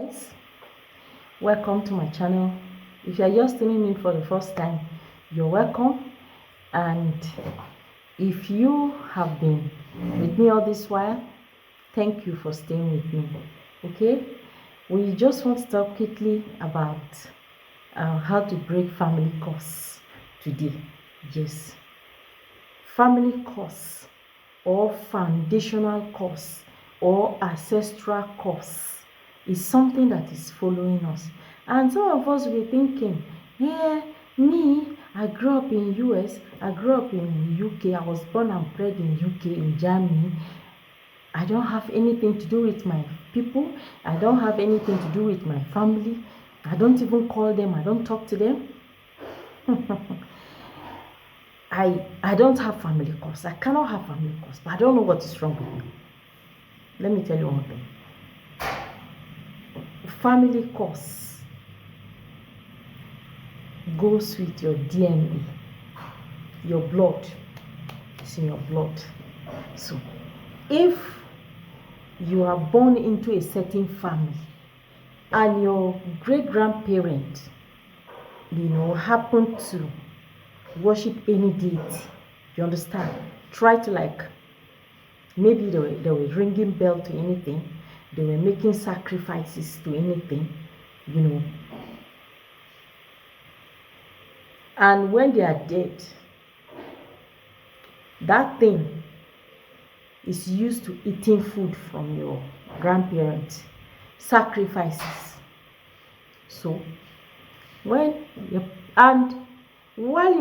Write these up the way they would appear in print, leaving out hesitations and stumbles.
guys, welcome to my channel. If you are just tuning in for the first time, you're welcome. And if you have been with me all this while, thank you for staying with me. Okay, we just want to talk quickly about how to break family curse today. Yes, family curse or foundational curse or ancestral curse is something that is following us. And some of us will be thinking, yeah, me, I grew up in US, I grew up in UK, I was born and bred in UK, in Germany. I don't have anything to do with my people. I don't have anything to do with my family. I don't even call them, I don't talk to them. I don't have family curse. I cannot have family curse, but I don't know what is wrong with me. Let me tell you one thing. Family curse goes with your DNA, your blood. It's in your blood. So if you are born into a certain family and your great-grandparent, happen to worship any deity, you understand, try to maybe they were ringing bell to anything, they were making sacrifices to anything, and when they are dead, that thing is used to eating food from your grandparents, sacrifices. So while your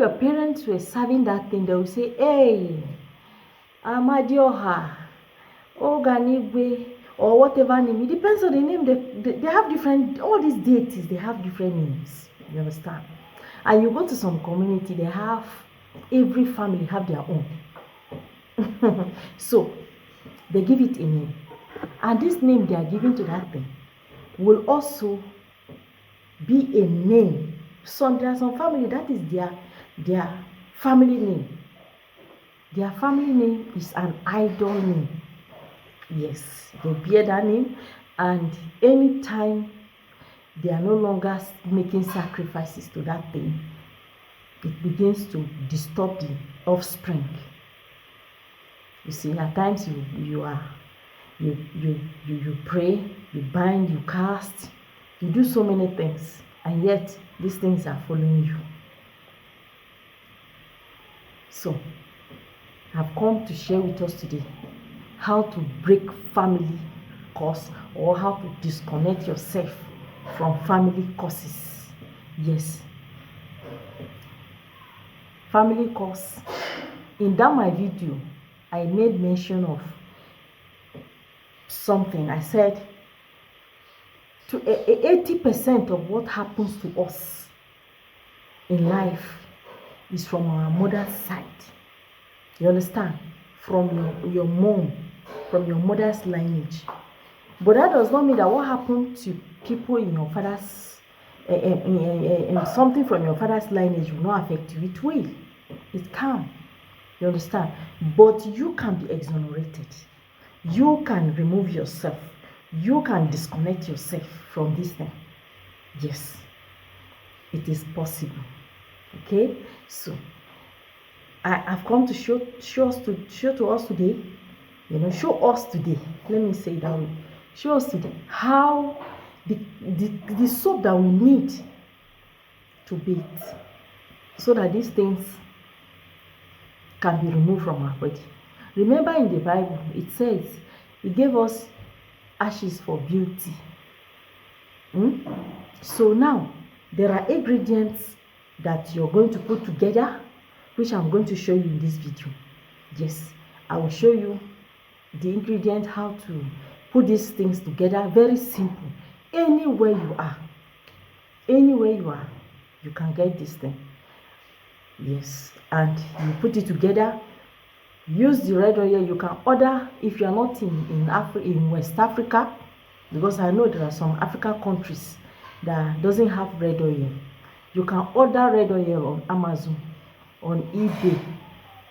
parents were serving that thing, they will say, hey, Amadioha, Oganigwe, or whatever name. It depends on the name. They have different, all these deities, they have different names. You understand? And you go to some community, every family have their own. So they give it a name. And this name they are giving to that thing will also be a name. So there are some family that is their family name. Their family name is an idol name. Yes, they bear that name, and anytime they are no longer making sacrifices to that thing, it begins to disturb the offspring. You see, at times you pray, you bind, you cast, you do so many things, and yet these things are following you. So I've come to share with us today how to break family curse, or how to disconnect yourself from family curses. Yes, family curse. In that my video, I made mention of something. I said to 80% of what happens to us in life is from our mother's side. You understand? From your mom, from your mother's lineage. But that does not mean that what happened to people in your father's something from your father's lineage will not affect you. It will. It can. You understand? But you can be exonerated. You can remove yourself. You can disconnect yourself from this thing. Yes, it is possible. Okay, so I've come to show us today. Show us today. Let me say it that way. Show us today how the soap that we need to bathe, so that these things can be removed from our body. Remember, in the Bible, it says He gave us ashes for beauty. So now there are ingredients that you're going to put together, which I'm going to show you in this video. Yes, I will show you the ingredient, how to put these things together. Very simple. Anywhere you are, you can get this thing. Yes, and you put it together. Use the red oil. You can order if you are not in West Africa, because I know there are some African countries that doesn't have red oil. You can order red oil on Amazon, on eBay,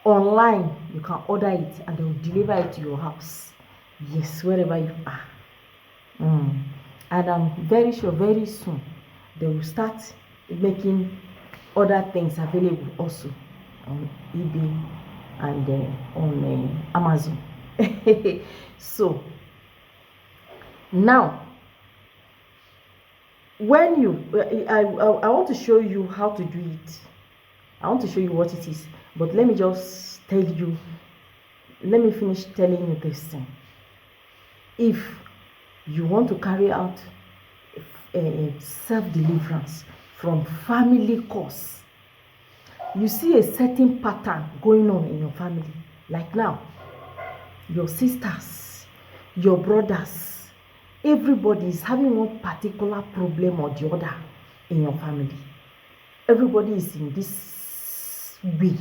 online. You can order it and they will deliver it to your house. Yes, wherever you are. And I'm very sure very soon they will start making other things available also on eBay and on Amazon. So now, when you I want to show you how to do it. I want to show you what it is, but let me just tell you, let me finish telling you this thing. If you want to carry out self-deliverance from family cause, you see a certain pattern going on in your family, like now, your sisters, your brothers, everybody is having one particular problem or the other in your family. Everybody is in this way.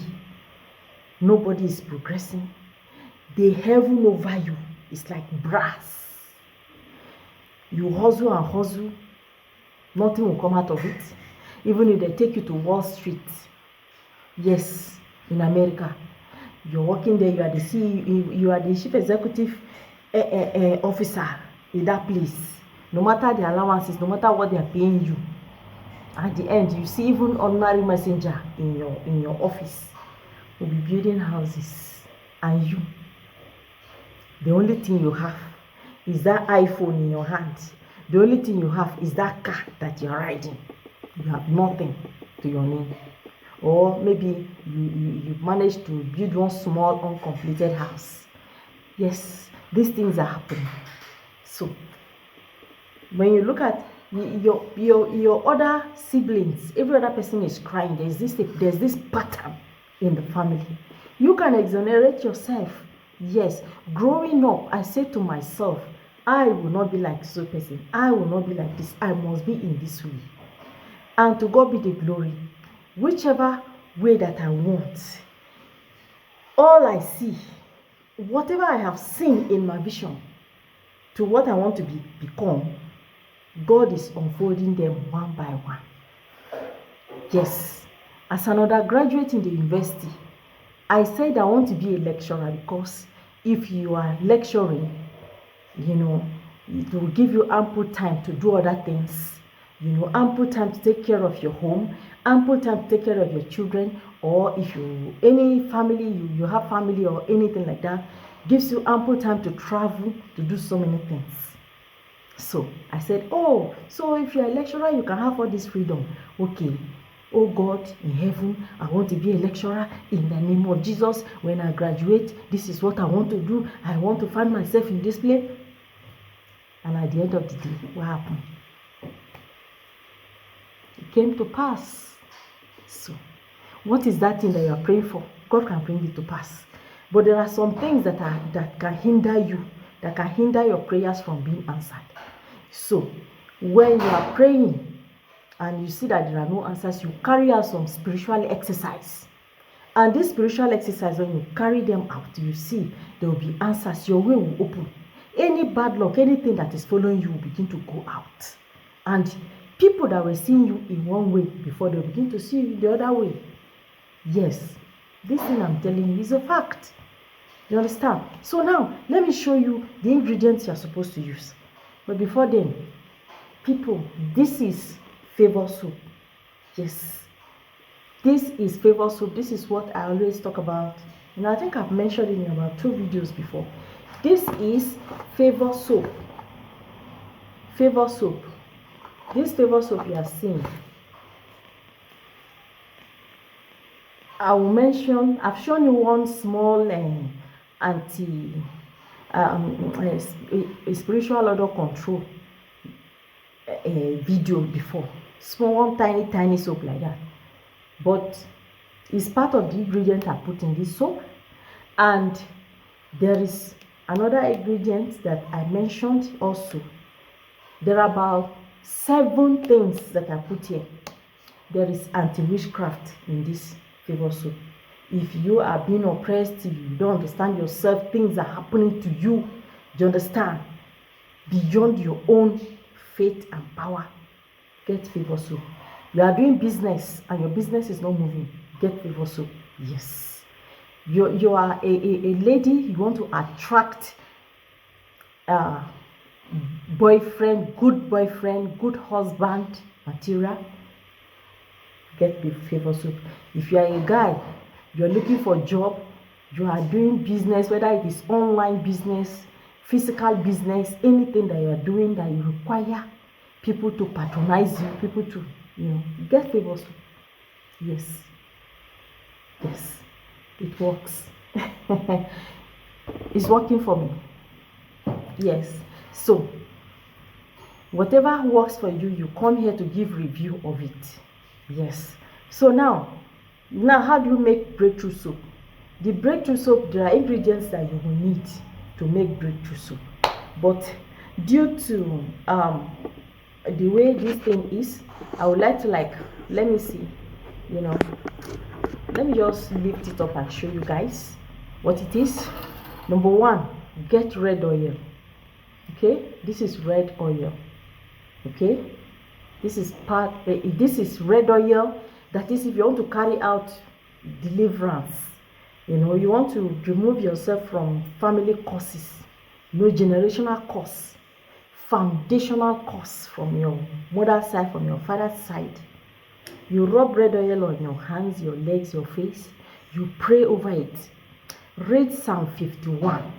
Nobody is progressing. The heaven over you is like brass. You hustle and hustle, nothing will come out of it. Even if they take you to Wall Street, yes, in America, you're working there, you are the CEO, you are the chief executive officer in that place. No matter the allowances, no matter what they are paying you, at the end, you see even ordinary messenger in your office will be building houses, and you, the only thing you have is that iPhone in your hand. The only thing you have is that car that you're riding. You have nothing to your name. Or maybe you managed to build one small uncompleted house. Yes, these things are happening. So when you look at your other siblings, every other person is crying. There's this pattern in the family. You can exonerate yourself. Yes, growing up, I say to myself, I will not be like this person. I will not be like this. I must be in this way. And to God be the glory. Whichever way that I want, all I see, whatever I have seen in my vision to what I want to become, God is unfolding them one by one. Yes, as an undergraduate in the university, I said I want to be a lecturer because if you are lecturing, it will give you ample time to do other things, ample time to take care of your home, ample time to take care of your children, or if any family, you have family or anything like that, gives you ample time to travel, to do so many things. So I said, oh, so if you're a lecturer, you can have all this freedom. Okay. Oh God in heaven, I want to be a lecturer in the name of Jesus. When I graduate, this is what I want to do. I want to find myself in this place. And at the end of the day, what happened? It came to pass. So, what is that thing that you are praying for? God can bring it to pass. But there are some things that can hinder you, that can hinder your prayers from being answered. So, when you are praying and you see that there are no answers, you carry out some spiritual exercise. And this spiritual exercise, when you carry them out, you see there will be answers. Your way will open. Any bad luck, anything that is following you will begin to go out. And people that were seeing you in one way before, they'll begin to see you the other way. Yes, this thing I'm telling you is a fact. You understand? So now, let me show you the ingredients you're supposed to use. But before then, people, this is favor soup. Yes, this is favor soup. This is what I always talk about. I think I've mentioned it in about 2 videos before. This is favor soup. Favor soup. This favor soup you are seeing, I will mention, I've shown you one small spiritual order control video before. Small, one tiny soap like that. But it's part of the ingredient I put in this soap. And there is another ingredient that I mentioned also. There are about 7 things that I put here. There is anti-witchcraft in this favor soup. If you are being oppressed, if you don't understand yourself, things are happening to you, do you understand? Beyond your own faith and power, get favor soup. You are doing business and your business is not moving, get favor soup. Yes. You are a lady, you want to attract boyfriend, good husband material, get the favor soap. If you are a guy, you're looking for a job, you are doing business, whether it is online business, physical business, anything that you are doing that you require people to patronize you, people to, get favor soap. Yes, it works. It's working for me. Yes, so whatever works for you, you come here to give review of it. Yes, so now how do you make breakthrough soap? The breakthrough soap, there are ingredients that you will need to make breakthrough soap, but due to the way this thing is, I would like to, let me see, let me just lift it up and show you guys what it is. Number one, get red oil. Okay, this is red oil. Okay, this is red oil. That is, if you want to carry out deliverance, you want to remove yourself from family curses, generational curse, foundational curse from your mother's side, from your father's side. You rub red oil on your hands, your legs, your face. You pray over it. Read Psalm 51.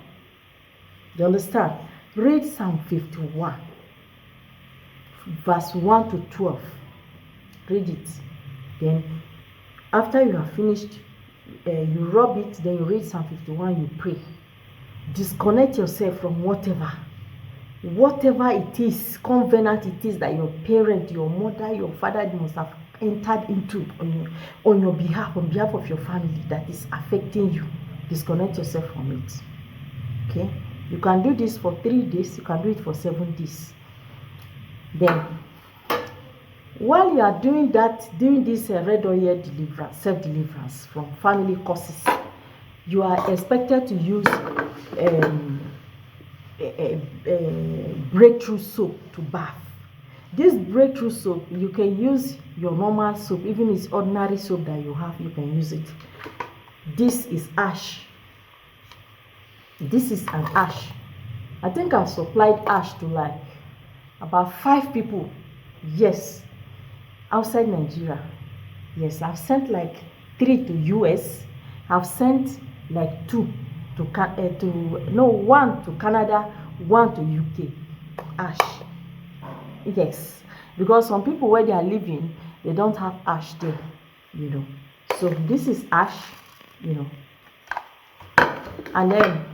You understand? Read Psalm 51, verse 1 to 12. Read it. Then, after you have finished, you rub it, then you read Psalm 51, you pray. Disconnect yourself from whatever it is, covenant it is that your parent, your mother, your father must have entered into on your behalf, on behalf of your family, that is affecting you. Disconnect yourself from it. Okay, you can do this for 3 days, you can do it for 7 days. Then while you are doing this red oil deliverance, self-deliverance from family curses, you are expected to use breakthrough soap to bath. This breakthrough soap, you can use your normal soap, even if it's ordinary soap that you have, you can use it. This is ash. This is an ash. I think I've supplied ash to about 5 people. Yes, outside Nigeria. Yes, I've sent 3 to US. I've sent 2 to 1 to Canada, 1 to UK. Ash. Yes, because some people where they are living, they don't have ash there, So this is ash, and then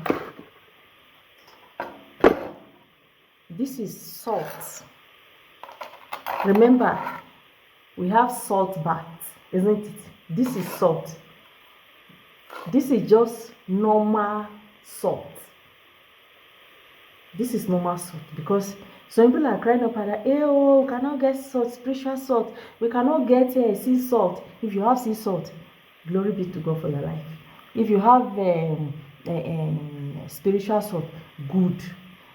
this is salt. Remember, we have salt bath, isn't it? This is salt. This is just normal salt. This is normal salt, because some people are crying up and like, we cannot get salt, spiritual salt. We cannot get sea salt. If you have sea salt, glory be to God for your life. If you have spiritual salt, good.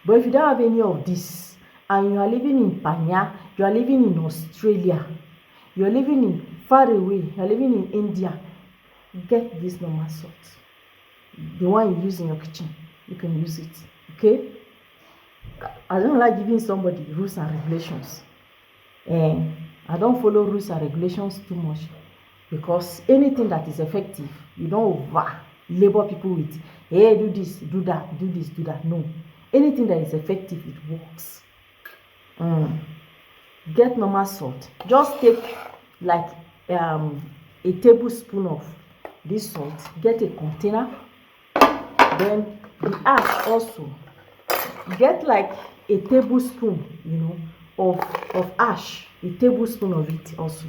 But if you don't have any of this, and you are living in Panya, you are living in Australia, you are living in far away, you are living in India, get this normal salt. The one you use in your kitchen, you can use it. Okay? I don't like giving somebody rules and regulations. I don't follow rules and regulations too much, because anything that is effective, you don't over labor people with, hey, do this, do that, do this, do that. No. Anything that is effective, it works. Get normal salt. Just take a tablespoon of this salt. Get a container. Then the ash also. Get a tablespoon, of ash. A tablespoon of it also.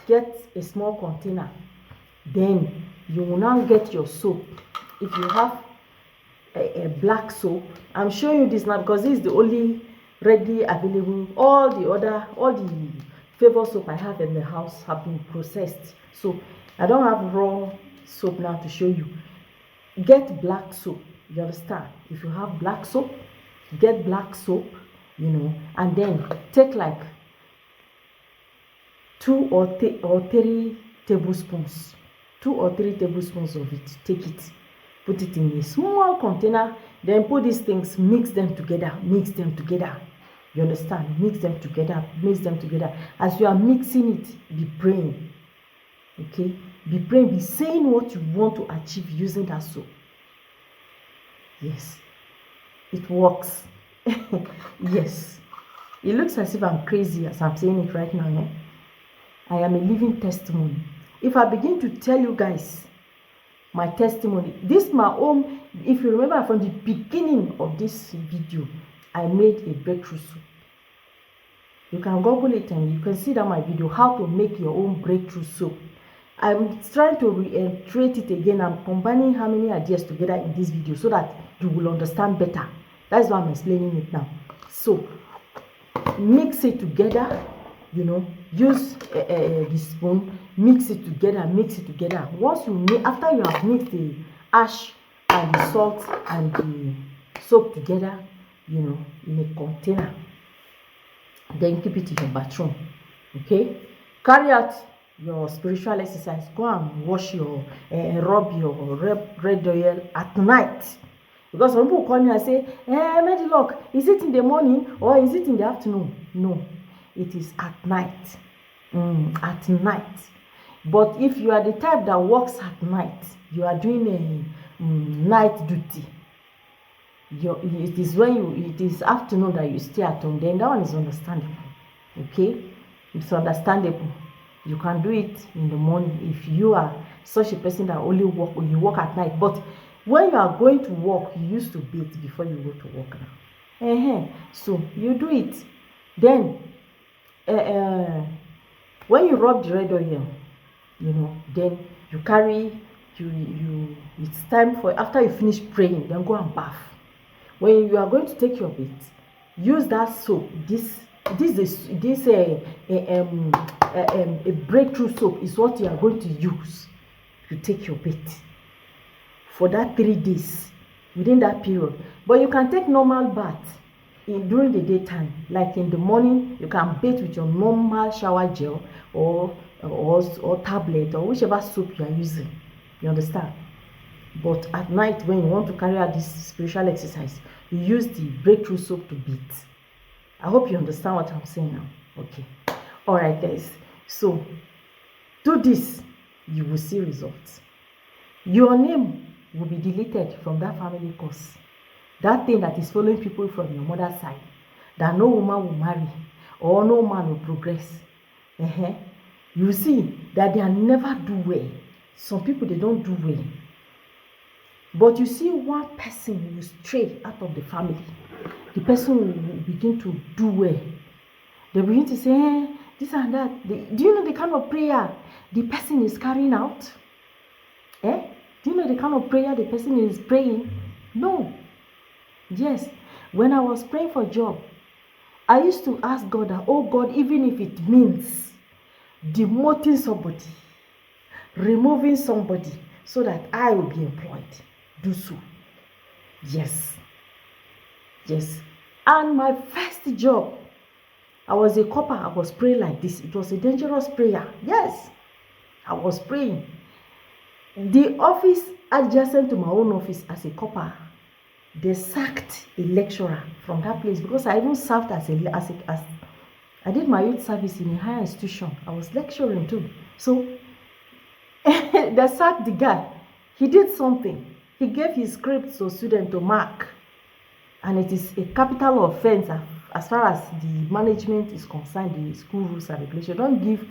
Get a small container. Then you will now get your soap. If you have a black soap, I'm showing you this now because this is the only readily available. All the favor soap I have in the house have been processed, so I don't have raw soap now to show you. Get black soap. You understand? If you have black soap, get black soap, and then take 2 or 3 tablespoons. 2 or 3 tablespoons of it. Take it. Put it in a small container, then put these things, mix them together, mix them together. You understand? Mix them together, mix them together. As you are mixing it, be praying. Okay? Be praying, be saying what you want to achieve using that soap. Yes. It works. Yes. It looks as if I'm crazy as I'm saying it right now. Eh? I am a living testimony. If I begin to tell you guys my testimony, this my own, if you remember from the beginning of this video, I made a breakthrough soup. You can Google it and you can see that my video, how to make your own breakthrough soup. I'm trying to reiterate it again. I'm combining how many ideas together in this video so that you will understand better. That's why I'm explaining it now. So mix it together, you know, use the spoon, mix it together, mix it together. Once you make, after you have mixed the ash and the salt and the soap together, you know, in a container, then keep it in your bathroom. Okay, carry out your spiritual exercise. Go and wash your rub your red oil at night, because some people call me and say, Medilock, is it in the morning or is it in the afternoon? No, it is at night. At night. But if you are the type that works at night, you are doing a night duty, it is when it is afternoon that you stay at home, then that one is understandable. Okay, it's understandable. You can do it in the morning if you are such a person that only work when you work at night. But when you are going to work, you used to bathe before you go to work now. So you do it. Then when you rub the red oil, you know, then you carry it's time for, after you finish praying, then go and bath. When you are going to take your bath, use that soap. A breakthrough soap is what you are going to use to take your bath for that 3 days within that period. But you can take normal bath during the daytime, like in the morning. You can bathe with your normal shower gel or tablet or whichever soap you are using. You understand? But at night, when you want to carry out this spiritual exercise, you use the breakthrough soap to bathe. I hope you understand what I'm saying now. Okay. All right, guys. So do this, you will see results. Your name will be deleted from that family curse. That thing that is following people from your mother's side, that no woman will marry or no man will progress. You see that they never do well. Some people, they don't do well. But you see one person will stray out of the family. The person will begin to do well. They begin to say, this and that. Do you know the kind of prayer the person is carrying out? Do you know the kind of prayer the person is praying? No. Yes. When I was praying for job, I used to ask God that, oh God, even if it means demoting somebody, removing somebody so that I will be employed, do so. Yes. Yes. And my first job, I was a copper. I was praying like this. It was a dangerous prayer. Yes. I was praying. The office adjacent to my own office as a copper, they sacked a lecturer from that place because I even served as I did my youth service in a higher institution. I was lecturing too. So they sacked the guy. He did something. He gave his script to student to mark, and it is a capital offense as far as the management is concerned. The school rules and regulations don't give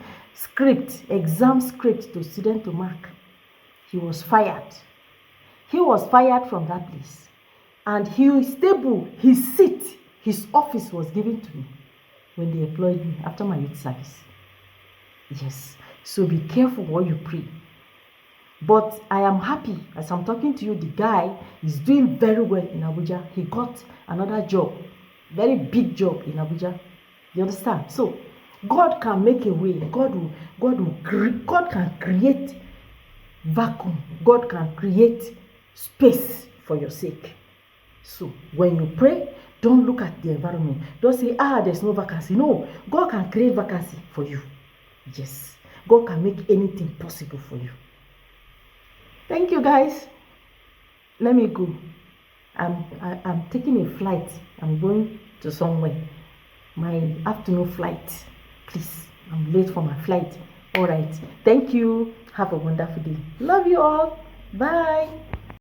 exam script to student to mark. He was fired. He was fired from that place, and his table, his seat, his office was given to me when they employed me after my youth service. Yes. So be careful what you pray. But I am happy as I'm talking to you. The guy is doing very well in Abuja. He got another job, very big job in Abuja. You understand? So God can make a way. God can create vacuum. God can create space for your sake. So when you pray, don't look at the environment. Don't say, there's no vacancy. No, God can create vacancy for you. Yes, God can make anything possible for you. Thank you, guys. let me go. I'm taking a flight. I'm going to somewhere. My afternoon flight. Please, I'm late for my flight. All right. Thank you. Have a wonderful day. Love you all. Bye.